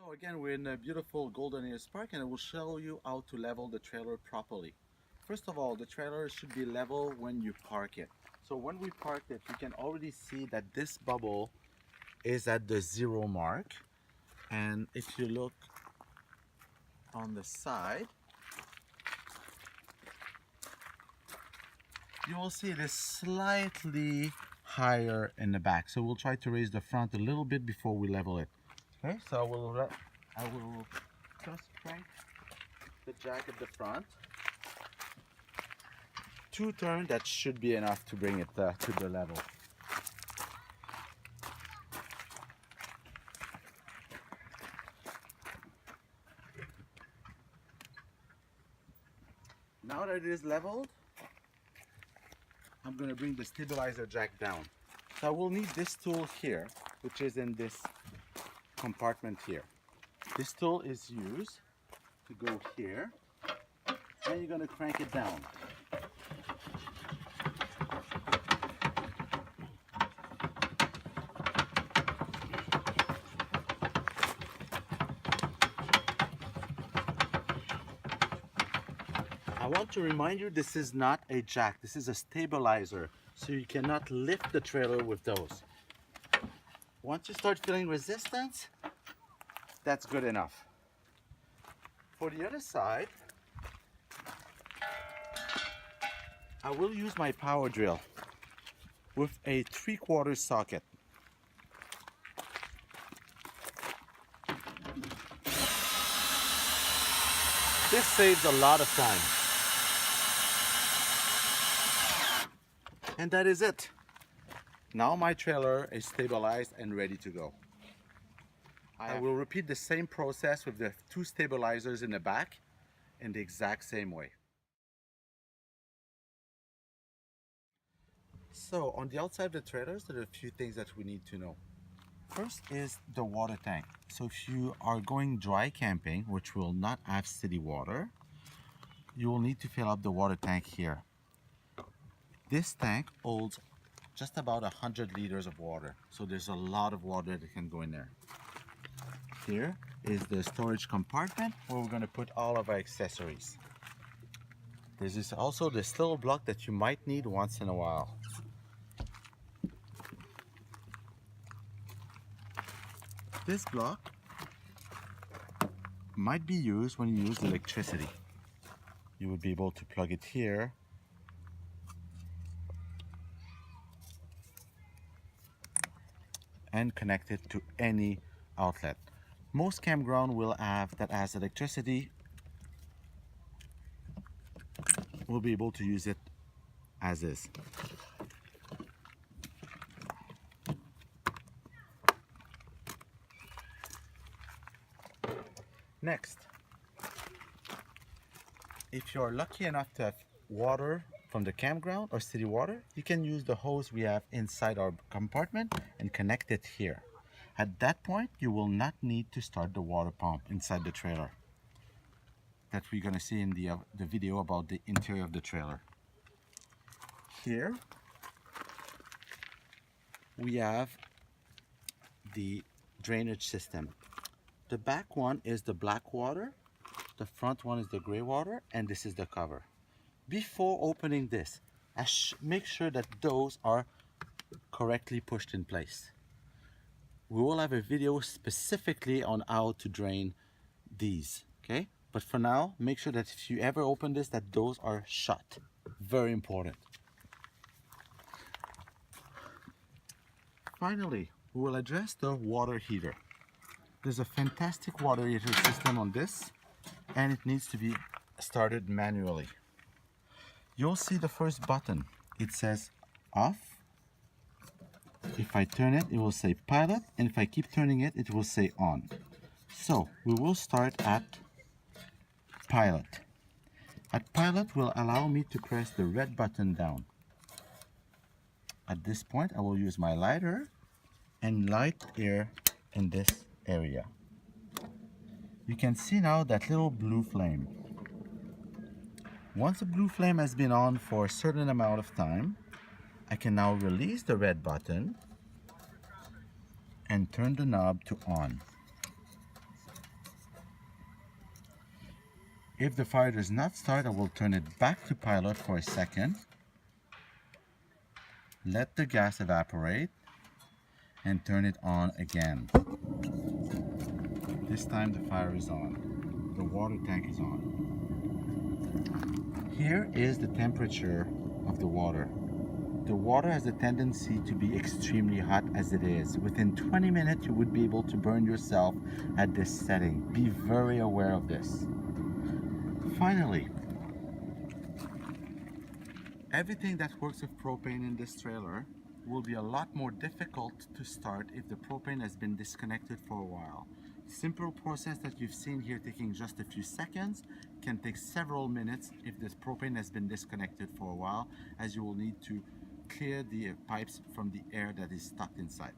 So again, we're in a beautiful Golden Ears Park and I will show you how to level the trailer properly. First of all, the trailer should be level when you park it. So when we parked it, you can already see that this bubble is at the 0 mark. And if you look on the side, you will see it is slightly higher in the back. So we'll try to raise the front a little bit before we level it. Okay, so I will just crank the jack at the front. 2 turns, that should be enough to bring it to the level. Now that it is leveled, I'm going to bring the stabilizer jack down. So I will need this tool here, which is in this compartment here. This tool is used to go here, and you're going to crank it down. I want to remind you, this is not a jack, this is a stabilizer, so you cannot lift the trailer with those. Once you start feeling resistance, that's good enough. For the other side, I will use my power drill with a 3/4 socket. This saves a lot of time. And that is it. Now my trailer is stabilized and ready to go. I will repeat the same process with the 2 stabilizers in the back in the exact same way. So on the outside of the trailers, there are a few things that we need to know. First is the water tank. So if you are going dry camping, which will not have city water, you will need to fill up the water tank here. This tank holds just about 100 liters of water. So there's a lot of water that can go in there. Here is the storage compartment where we're going to put all of our accessories. There's also this little block that you might need once in a while. This block might be used when you use electricity. You would be able to plug it here and connect it to any outlet. Most campground will have that has electricity. We'll be able to use it as is. Next, if you're lucky enough to have water from the campground or city water, you can use the hose we have inside our compartment and connect it here. At that point, you will not need to start the water pump inside the trailer that we're going to see in the video about the interior of the trailer. Here we have the drainage system. The back one is the black water, the front one is the gray water, and this is the cover. Before opening this, make sure that those are correctly pushed in place. We will have a video specifically on how to drain these, okay? But for now, make sure that if you ever open this, that those are shut. Very important. Finally, we will address the water heater. There's a fantastic water heater system on this, and it needs to be started manually. You'll see the first button. It says off. If I turn it, it will say pilot, and if I keep turning it, it will say on. So we will start at pilot. At pilot will allow me to press the red button down. At this point, I will use my lighter and light air in this area. You can see now that little blue flame. Once the blue flame has been on for a certain amount of time, I can now release the red button and turn the knob to on. If the fire does not start, I will turn it back to pilot for a second. Let the gas evaporate and turn it on again. This time the fire is on. The water tank is on. Here is the temperature of the water. The water has a tendency to be extremely hot as it is. Within 20 minutes you would be able to burn yourself at this setting. Be very aware of this. Finally, everything that works with propane in this trailer will be a lot more difficult to start if the propane has been disconnected for a while. Simple process that you've seen here taking just a few seconds can take several minutes if this propane has been disconnected for a while, as you will need to clear the pipes from the air that is stuck inside.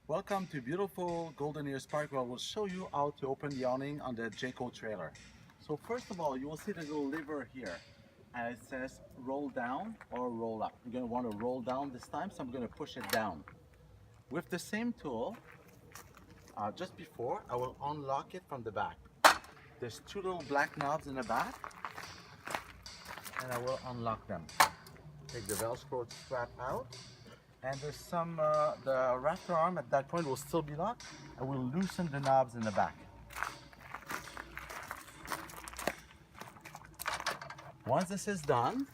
Welcome to beautiful Golden Ears Park, where I will show you how to open the awning on the Jayco trailer. So first of all, you will see the little lever here, and it says roll down or roll up. You're going to want to roll down this time, so I'm going to push it down. With the same tool, just before, I will unlock it from the back. There's two little black knobs in the back, and I will unlock them. Take the Velcro strap out, and there's some, the rafter arm at that point will still be locked. I will loosen the knobs in the back. Once this is done,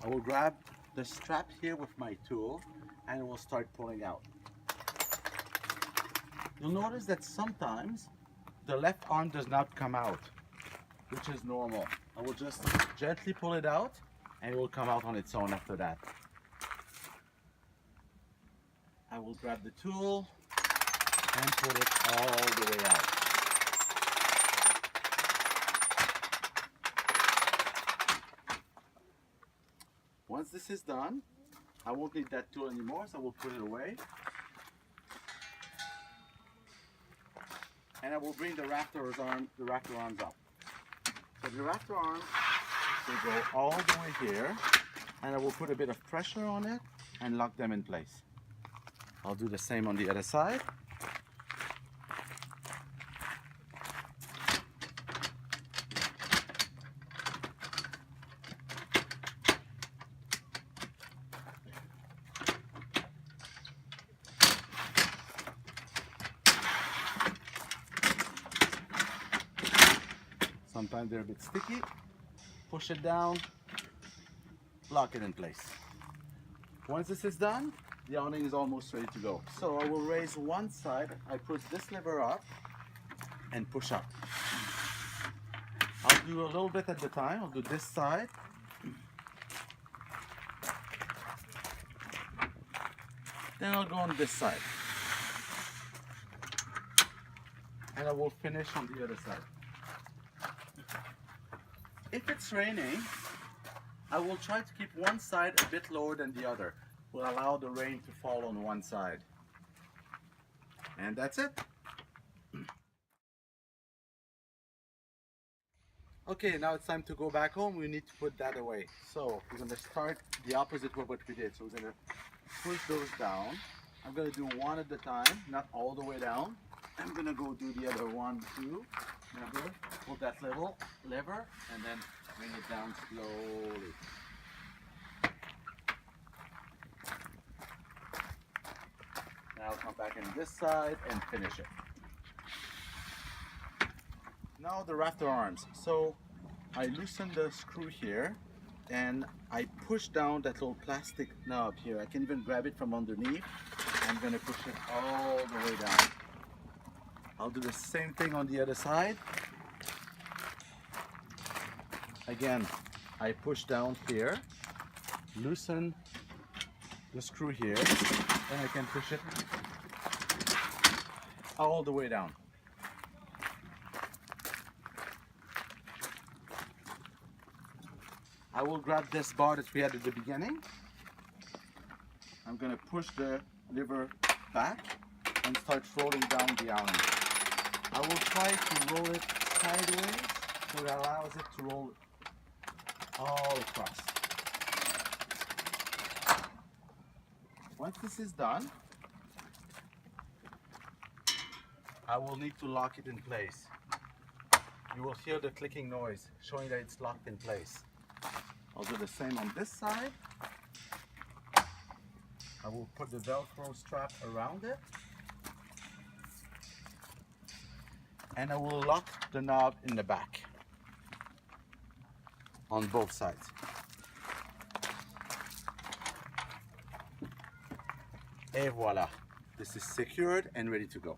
I will grab the strap here with my tool and it will start pulling out. You'll notice that sometimes the left arm does not come out, which is normal. I will just gently pull it out and it will come out on its own after that. I will grab the tool and put it all the way out. Once this is done, I won't need that tool anymore, so I will put it away. And I will bring the rafter arms up. So the rafter arms will go all the way here, and I will put a bit of pressure on it and lock them in place. I'll do the same on the other side. Sometimes they're a bit sticky. Push it down, lock it in place. Once this is done, the awning is almost ready to go. So I will raise one side, I push this lever up and push up. I'll do a little bit at a time. I'll do this side. Then I'll go on this side. And I will finish on the other side. If it's raining, I will try to keep one side a bit lower than the other. Will allow the rain to fall on one side. And that's it. Okay, now it's time to go back home. We need to put that away. So we're going to start the opposite way what we did. So we're going to push those down. I'm going to do one at a time, not all the way down. I'm going to go do the other one too. Remember, pull that little lever and then bring it down slowly. Now I'll come back on this side and finish it. Now the rafter arms. So I loosen the screw here and I push down that little plastic knob here. I can even grab it from underneath. I'm going to push it all the way down. I'll do the same thing on the other side. Again, I push down here, loosen the screw here, and I can push it all the way down. I will grab this bar that we had at the beginning. I'm going to push the lever back and start rolling down the awning. I will try to roll it sideways so it allows it to roll all across. Once this is done, I will need to lock it in place. You will hear the clicking noise showing that it's locked in place. I'll do the same on this side. I will put the Velcro strap around it. And I will lock the knob in the back on both sides. Et voila, this is secured and ready to go.